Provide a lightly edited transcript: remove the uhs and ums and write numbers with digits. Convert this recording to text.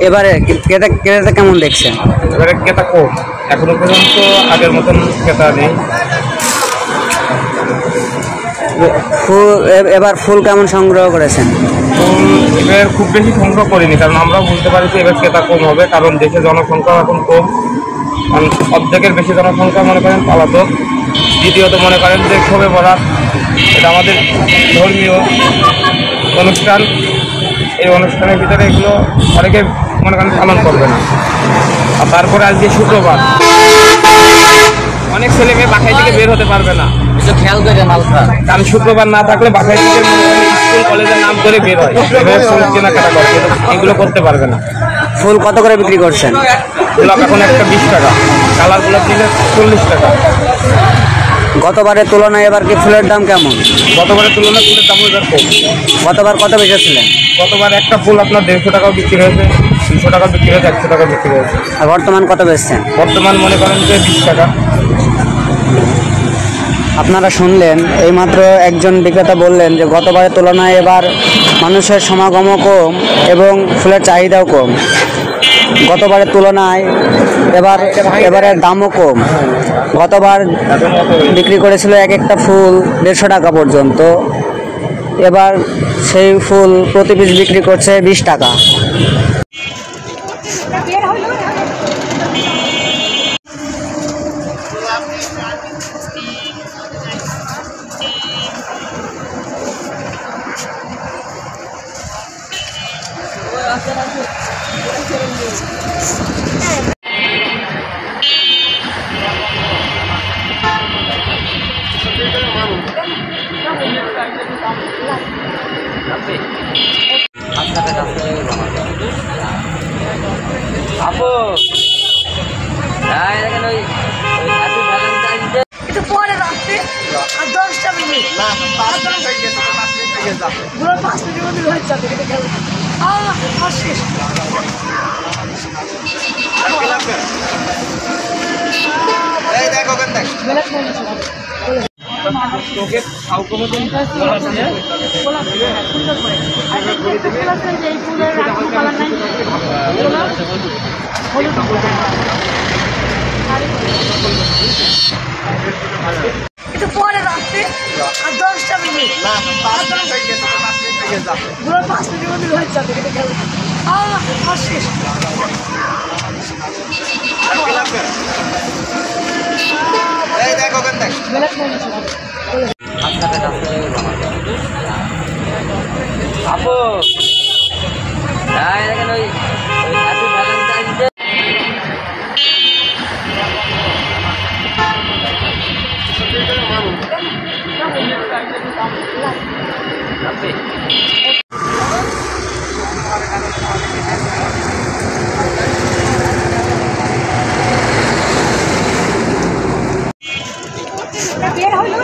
এবারে ক্রেতা ক্রেতা কেমন দেখছেন? এবারে ক্রেতা কম, এখনো পর্যন্ত আগের মতন ক্রেতা নেই। এবার ফুল কেমন সংগ্রহ করেছেন? ফুল এবার খুব বেশি সংগ্রহ করিনি, কারণ আমরাও বুঝতে পারি যে এবার ক্রেতা কম হবে, কারণ দেশে জনসংখ্যা এখন কম, কারণ অর্ধেকের বেশি জনসংখ্যা মনে করেন পালাতক। দ্বিতীয়ত মনে করেন যে শবে বরাত, এটা আমাদের ধর্মীয় অনুষ্ঠান। এই অনুষ্ঠানের ভিতরে এগুলো অনেকে মনে করেন পালন করবে না। আর তারপরে আজকে শুক্রবার, অনেক ছেলে মেয়ে বাসায় থেকে বের হতে পারবে না, খেয়াল করে কারণ শুক্রবার না থাকলে বাসায় থেকে স্কুল কলেজের নাম করে বের হয়, ফুল কেনাকাটা করে, এগুলো করতে পারবে না। ফুল কত করে বিক্রি করছেন? গোলাপ এখন একটা 20 টাকা, কালার গোলাপ দিলে 40 টাকা। গতবারের তুলনায় এবার কি ফুলের দাম কেমন? গতবারের তুলনায় ফুলের দাম এবার কম। গতবার কত বেচেছিলেন? গতবার একটা ফুল আপনার 150 টাকাও বিক্রি হয়েছে, 200 টাকা বিক্রি হয়েছে, 100 টাকা বিক্রি হয়েছে। আর বর্তমান কত বেচছেন? বর্তমান মনে করেন যে 20 টাকা। আপনারা শুনলেন, এইমাত্র একজন বিক্রেতা বললেন যে গতবারের তুলনায় এবার মানুষের সমাগমও কম এবং ফুলের চাহিদাও কম। গতবারের তুলনায় এবারের দামও কম। গতবার বিক্রি করেছিল এক একটা ফুল 150 টাকা পর্যন্ত, এবার সেই ফুল প্রতি পিস বিক্রি করছে 20 টাকা। আপু একটু পরে রাখতে আর 10টা মিনিট 5 মিনিটের মধ্যে হয়ে যাবে। শেষ তোকে একটু পরে রাখতে আর 10টা মিনিট 5 মিনিটের মধ্যে হয়ে যাবে। শেষ আপু বের হইল